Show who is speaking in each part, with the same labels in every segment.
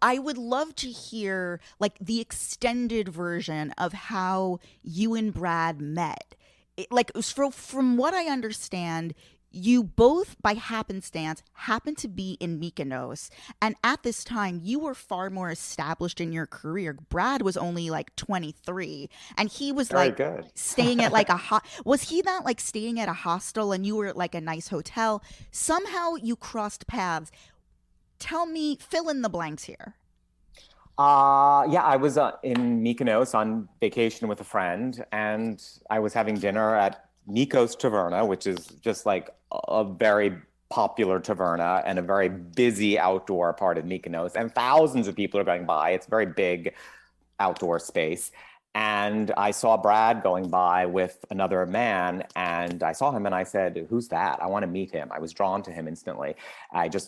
Speaker 1: I would love to hear like the extended version of how you and Brad met. Like from what I understand, you both by happenstance happened to be in Mykonos, and at this time you were far more established in your career. Brad was only like 23, and he was
Speaker 2: Very
Speaker 1: like
Speaker 2: good.
Speaker 1: staying at like a was he not like staying at a hostel and you were at like a nice hotel? Somehow you crossed paths. Tell me, fill in the blanks here.
Speaker 2: Yeah, I was in Mykonos on vacation with a friend, and I was having dinner at Nikos Taverna, which is just like a very popular taverna and a very busy outdoor part of Mykonos, and thousands of people are going by. It's a very big outdoor space. And I saw Brad going by with another man, and I saw him and I said, "Who's that? I want to meet him." I was drawn to him instantly.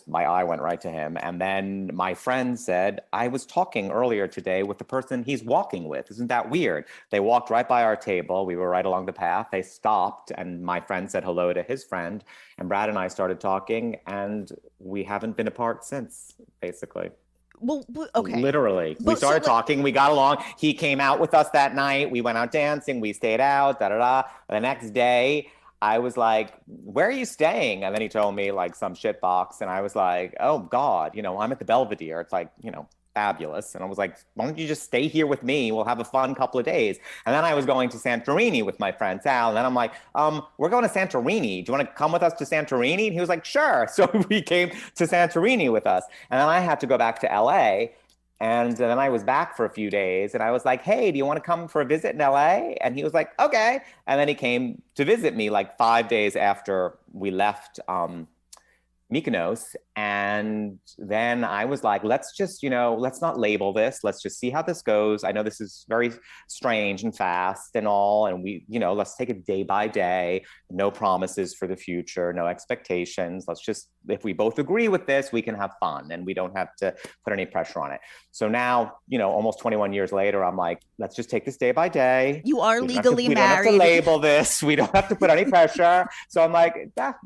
Speaker 2: My eye went right to him. And then my friend said, "I was talking earlier today with the person he's walking with. Isn't that weird?" They walked right by our table. We were right along the path. They stopped, and my friend said hello to his friend. And Brad and I started talking, and we haven't been apart since, basically.
Speaker 1: Well, okay.
Speaker 2: Literally, we
Speaker 1: But so
Speaker 2: started
Speaker 1: like
Speaker 2: talking. We got along. He came out with us that night. We went out dancing. We stayed out. Da da da. The next day, I was like, "Where are you staying?" And then he told me like some shit box, and I was like, "Oh God, I'm at the Belvedere. It's like fabulous." And I was like, "Why don't you just stay here with me? We'll have a fun couple of days." And then I was going to Santorini with my friend Sal, and then I'm like, "We're going to Santorini. Do you want to come with us to Santorini?" And he was like, "Sure." So he came to Santorini with us, and then I had to go back to LA. And then I was back for a few days, and I was like, "Hey, do you want to come for a visit in LA?" And he was like, "Okay." And then he came to visit me like 5 days after we left Mykonos. And then I was like, let's just, let's not label this. Let's just see how this goes. I know this is very strange and fast and all. And let's take it day by day. No promises for the future, no expectations. Let's just, if we both agree with this, we can have fun and we don't have to put any pressure on it. So now, almost 21 years later, I'm like, let's just take this day by day.
Speaker 1: you are
Speaker 2: We don't have to,
Speaker 1: legally
Speaker 2: we don't have to
Speaker 1: married.
Speaker 2: label this. We don't have to put any pressure. So I'm like,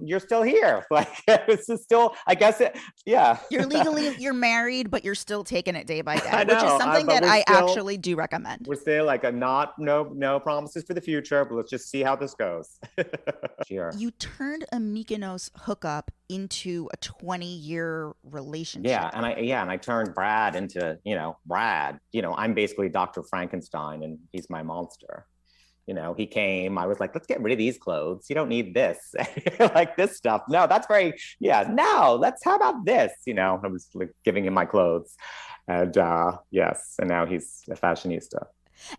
Speaker 2: you're still here. Like, it's still, I guess yeah.
Speaker 1: You're married, but you're still taking it day by day,
Speaker 2: I
Speaker 1: which is
Speaker 2: know,
Speaker 1: something
Speaker 2: but
Speaker 1: that I actually do recommend.
Speaker 2: we're still like a not no promises for the future, but let's just see how this goes. Sure.
Speaker 1: You turned a Mykonos hookup into a 20-year
Speaker 2: Yeah,
Speaker 1: relationship.
Speaker 2: and I turned Brad into Brad. I'm basically Dr. Frankenstein, and he's my monster. He came. I was like, let's get rid of these clothes. You don't need this, like this stuff. No, that's very yeah. No, how about this? I was like giving him my clothes, and yes, and now he's a fashionista.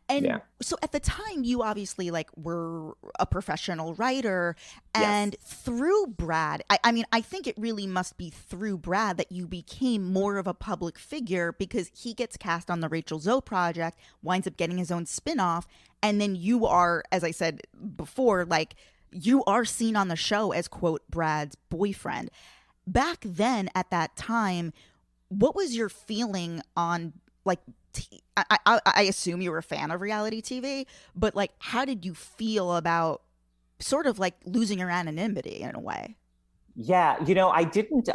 Speaker 2: Yeah.
Speaker 1: And so at the time you obviously like were a professional writer,
Speaker 2: Yes.
Speaker 1: and through Brad, I mean I think it really must be through Brad that you became more of a public figure, because he gets cast on the Rachel Zoe Project, winds up getting his own spin-off, and then you are, as I said before, like you are seen on the show as quote Brad's boyfriend. Back then at that time, what was your feeling on like I assume you were a fan of reality TV, but like how did you feel about sort of like losing your anonymity in a way?
Speaker 2: Yeah, I didn't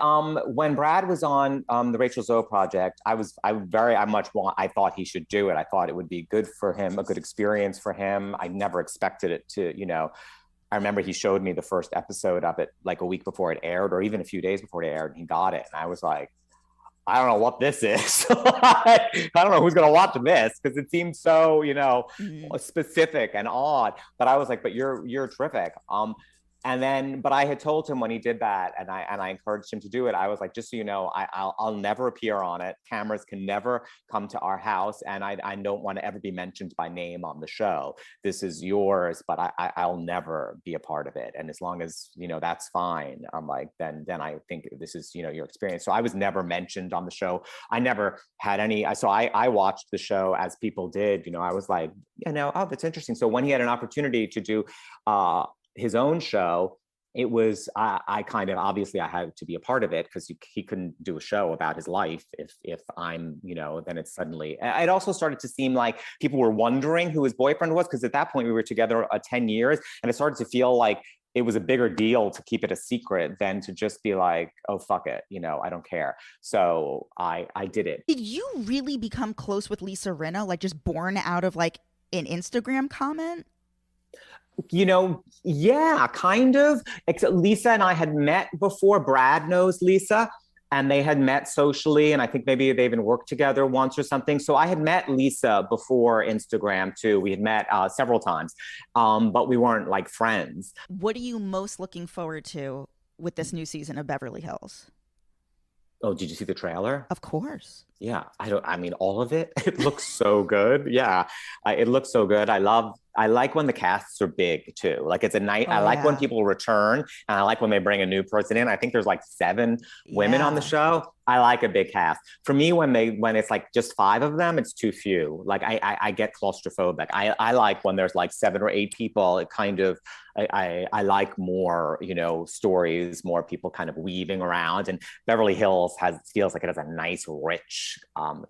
Speaker 2: when Brad was on the Rachel Zoe project, I much want I thought he should do it. I thought it would be good for him, a good experience for him. I never expected it to. I remember he showed me the first episode of it like a week before it aired, or even a few days before it aired, and he got it. And I was like, I don't know what this is. I don't know who's going to watch this because it seems so,
Speaker 1: Mhm.
Speaker 2: specific and odd. But I was like, but you're terrific. And then, but I had told him when he did that, and I encouraged him to do it. I was like, just so you know, I'll never appear on it. Cameras can never come to our house, and I don't want to ever be mentioned by name on the show. This is yours, but I'll never be a part of it. And as long as that's fine. I'm like, then I think this is your experience. So I was never mentioned on the show. I never had any. So I watched the show as people did. I was like, oh, that's interesting. So when he had an opportunity to do his own show it was I kind of obviously I had to be a part of it because he couldn't do a show about his life if I'm then it's suddenly it also started to seem like people were wondering who his boyfriend was because at that point we were together 10 years and it started to feel like it was a bigger deal to keep it a secret than to just be like, oh fuck it, I don't care. So I did it.
Speaker 1: Did you really become close with Lisa Rinna, like just born out of like an Instagram comment?
Speaker 2: Yeah, kind of. Except Lisa and I had met before. Brad knows Lisa, and they had met socially, and I think maybe they even worked together once or something. So I had met Lisa before Instagram too. We had met several times, but we weren't like friends.
Speaker 1: What are you most looking forward to with this new season of Beverly Hills?
Speaker 2: Oh, did you see the trailer?
Speaker 1: Of course.
Speaker 2: Yeah, I mean, all of it. It looks so good. Yeah, it looks so good. I like when the casts are big too. Like it's a night.
Speaker 1: Oh,
Speaker 2: I like when
Speaker 1: yeah.
Speaker 2: people return and I like when they bring a new person in. I think there's like 7 women on the
Speaker 1: Yeah.
Speaker 2: show. I like a big cast. For me, when it's like just 5 of them, it's too few. Like I get claustrophobic. I like when there's like 7 or 8 people. It kind of I like more, stories, more people kind of weaving around. And Beverly Hills feels like it has a nice, rich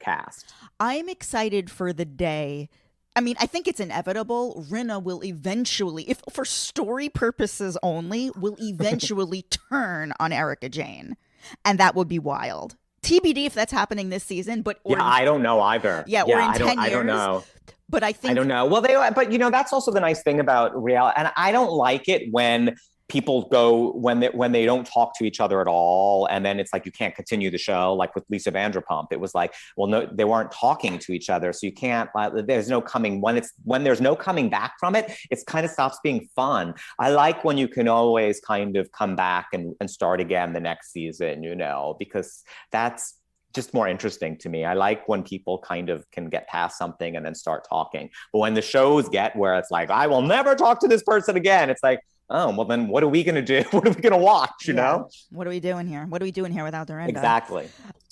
Speaker 2: cast.
Speaker 1: I'm excited for the day. I mean, I think it's inevitable. Rinna will eventually, if for story purposes only, will eventually turn on Erica Jane. And that would be wild. TBD if that's happening this season, but
Speaker 2: Yeah, I don't know either.
Speaker 1: yeah, or
Speaker 2: Yeah,
Speaker 1: in 10
Speaker 2: I
Speaker 1: years.
Speaker 2: don't know.
Speaker 1: But I
Speaker 2: I
Speaker 1: think
Speaker 2: don't know. Well, but that's also the nice thing about reality. And I don't like it when people go when they don't talk to each other at all, and then it's like you can't continue the show. Like with Lisa Vanderpump, it was like, well, no, they weren't talking to each other, so you can't. There's no coming when there's no coming back from it. It kind of stops being fun. I like when you can always kind of come back and start again the next season, because that's just more interesting to me. I like when people kind of can get past something and then start talking. But when the shows get where it's like, I will never talk to this person again, it's like, oh, well, then what are we going to do? What are we going to watch,
Speaker 1: yeah. What are we doing here? What are we doing here without Dorinda?
Speaker 2: Exactly.